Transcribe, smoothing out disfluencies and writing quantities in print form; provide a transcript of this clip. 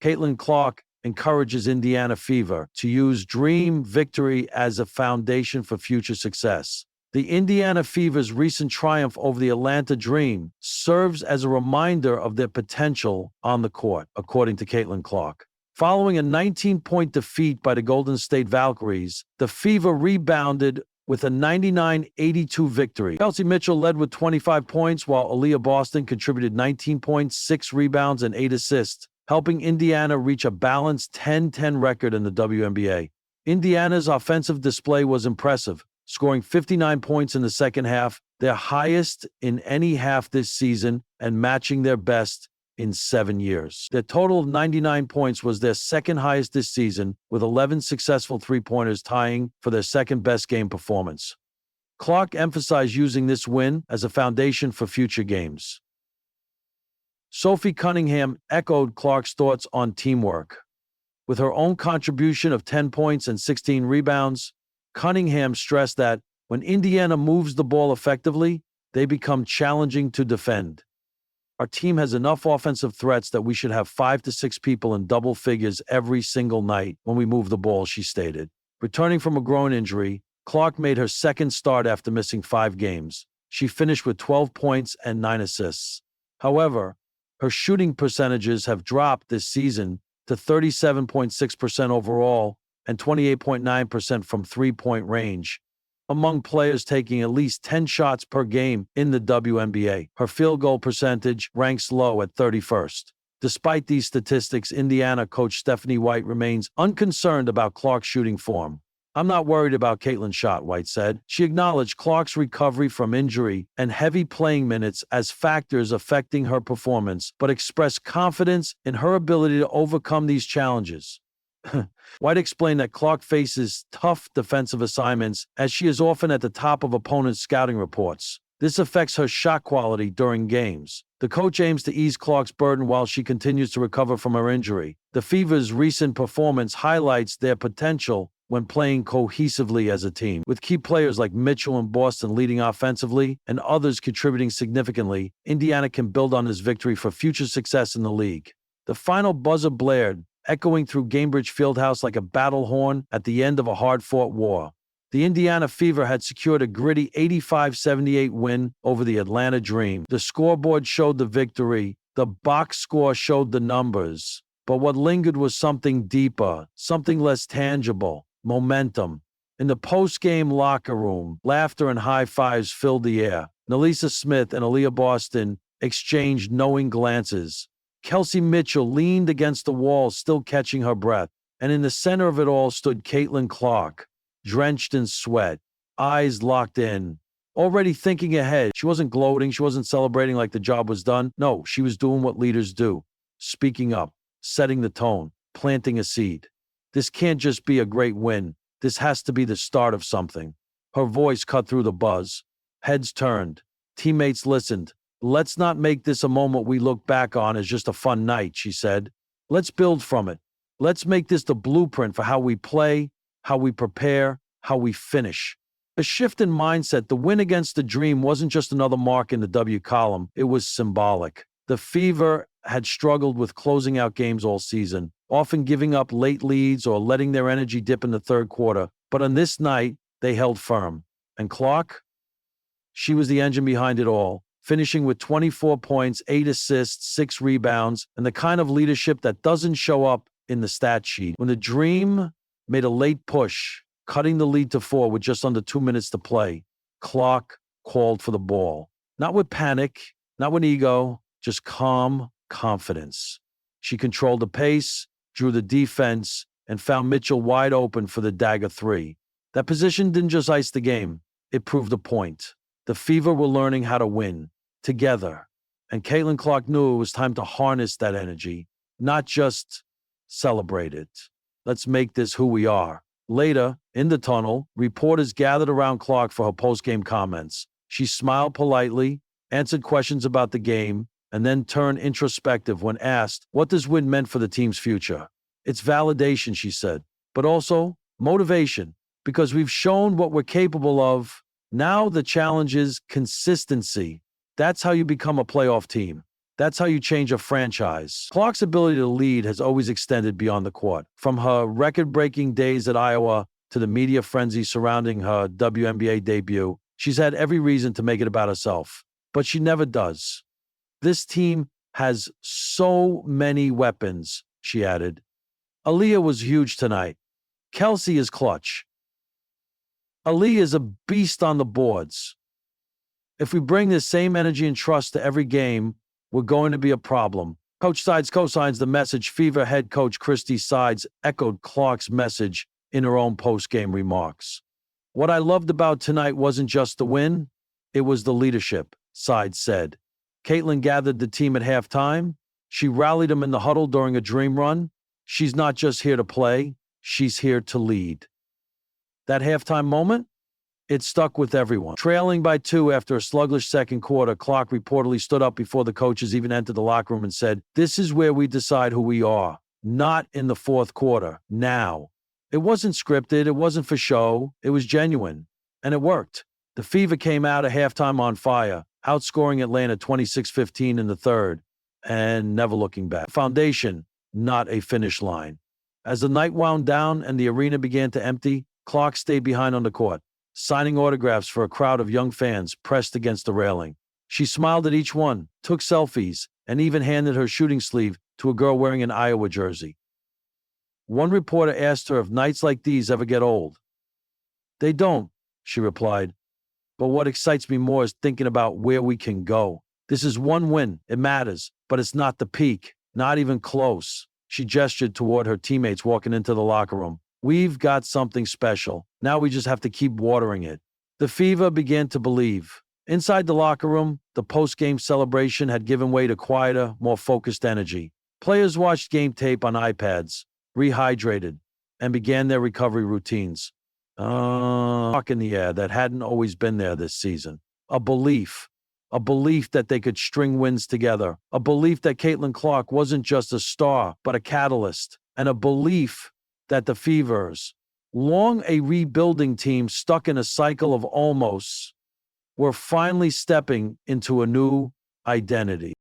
Caitlin Clark encourages Indiana Fever to use dream victory as a foundation for future success. The Indiana Fever's recent triumph over the Atlanta Dream serves as a reminder of their potential on the court, according to Caitlin Clark. Following a 19-point defeat by the Golden State Valkyries, the Fever rebounded with a 99-82 victory. Kelsey Mitchell led with 25 points, while Aliyah Boston contributed 19 points, 6 rebounds, and 8 assists, helping Indiana reach a balanced 10-10 record in the WNBA. Indiana's offensive display was impressive, scoring 59 points in the second half, their highest in any half this season, and matching their best in 7 years. Their total of 99 points was their second highest this season, with 11 successful three-pointers tying for their second-best game performance. Clark emphasized using this win as a foundation for future games. Sophie Cunningham echoed Clark's thoughts on teamwork. With her own contribution of 10 points and 16 rebounds, Cunningham stressed that when Indiana moves the ball effectively, they become challenging to defend. Our team has enough offensive threats that we should have 5 to 6 people in double figures every single night when we move the ball, she stated. Returning from a groin injury, Clark made her second start after missing 5 games. She finished with 12 points and 9 assists. However, her shooting percentages have dropped this season to 37.6% overall and 28.9% from three-point range, among players taking at least 10 shots per game in the WNBA. Her field goal percentage ranks low at 31st. Despite these statistics, Indiana coach Stephanie White remains unconcerned about Clark's shooting form. "I'm not worried about Caitlin's shot," White said. She acknowledged Clark's recovery from injury and heavy playing minutes as factors affecting her performance, but expressed confidence in her ability to overcome these challenges. White explained that Clark faces tough defensive assignments, as she is often at the top of opponents' scouting reports. This affects her shot quality during games. The coach aims to ease Clark's burden while she continues to recover from her injury. The Fever's recent performance highlights their potential when playing cohesively as a team. With key players like Mitchell and Boston leading offensively and others contributing significantly, Indiana can build on this victory for future success in the league. The final buzzer blared, echoing through Gainbridge Fieldhouse like a battle horn at the end of a hard-fought war. The Indiana Fever had secured a gritty 85-78 win over the Atlanta Dream. The scoreboard showed the victory, the box score showed the numbers, but what lingered was something deeper, something less tangible: momentum. In the post-game locker room, laughter and high fives filled the air. Nalisa Smith and Aliyah Boston exchanged knowing glances. Kelsey Mitchell leaned against the wall, still catching her breath. And in the center of it all stood Caitlin Clark, drenched in sweat, eyes locked in, already thinking ahead. She wasn't gloating. She wasn't celebrating like the job was done. No, she was doing what leaders do: speaking up, setting the tone, planting a seed. This can't just be a great win. This has to be the start of something. Her voice cut through the buzz. Heads turned. Teammates listened. "Let's not make this a moment we look back on as just a fun night," she said. "Let's build from it. Let's make this the blueprint for how we play, how we prepare, how we finish." A shift in mindset. The win against the Dream wasn't just another mark in the W column. It was symbolic. The Fever had struggled with closing out games all season, often giving up late leads or letting their energy dip in the third quarter. But on this night, they held firm. And Clark? She was the engine behind it all, finishing with 24 points, 8 assists, 6 rebounds, and the kind of leadership that doesn't show up in the stat sheet. When the Dream made a late push, cutting the lead to 4 with just under 2 minutes to play, Clark called for the ball. Not with panic, not with ego, just calm confidence. She controlled the pace, drew the defense, and found Mitchell wide open for the dagger 3. That position didn't just ice the game, it proved a point. The Fever were learning how to win, together. And Caitlin Clark knew it was time to harness that energy, not just celebrate it. Let's make this who we are. Later, in the tunnel, reporters gathered around Clark for her post-game comments. She smiled politely, answered questions about the game, and then turned introspective when asked what this win meant for the team's future. "It's validation," she said, "but also motivation, because we've shown what we're capable of. Now the challenge is consistency. That's how you become a playoff team. That's how you change a franchise. Clark's ability to lead has always extended beyond the court. From her record-breaking days at Iowa to the media frenzy surrounding her WNBA debut, she's had every reason to make it about herself. But she never does. This team has so many weapons, she added. Aliyah was huge tonight. Kelsey is clutch. Aliyah is a beast on the boards. If we bring this same energy and trust to every game, we're going to be a problem. Coach Sides co-signs the message. Fever head coach Christy Sides echoed Clark's message in her own post-game remarks. What I loved about tonight wasn't just the win, it was the leadership, Sides said. Caitlin gathered the team at halftime. She rallied them in the huddle during a dream run. She's not just here to play, she's here to lead. That halftime moment? It stuck with everyone. Trailing by 2 after a sluggish second quarter, Clark reportedly stood up before the coaches even entered the locker room and said, "This is where we decide who we are. Not in the fourth quarter. Now." It wasn't scripted. It wasn't for show. It was genuine. And it worked. The Fever came out at halftime on fire, outscoring Atlanta 26-15 in the third, and never looking back. Foundation, not a finish line. As the night wound down and the arena began to empty, Clark stayed behind on the court, signing autographs for a crowd of young fans pressed against the railing. She smiled at each one, took selfies, and even handed her shooting sleeve to a girl wearing an Iowa jersey. One reporter asked her if nights like these ever get old. "They don't," she replied. "But what excites me more is thinking about where we can go. This is one win. It matters, but it's not the peak. Not even close." She gestured toward her teammates walking into the locker room. "We've got something special. Now we just have to keep watering it." The Fever began to believe. Inside the locker room, the post-game celebration had given way to quieter, more focused energy. Players watched game tape on iPads, rehydrated, and began their recovery routines. Talk in the air that hadn't always been there this season. A belief that they could string wins together. A belief that Caitlin Clark wasn't just a star, but a catalyst. And a belief that the Fevers, long a rebuilding team stuck in a cycle of almosts, were finally stepping into a new identity.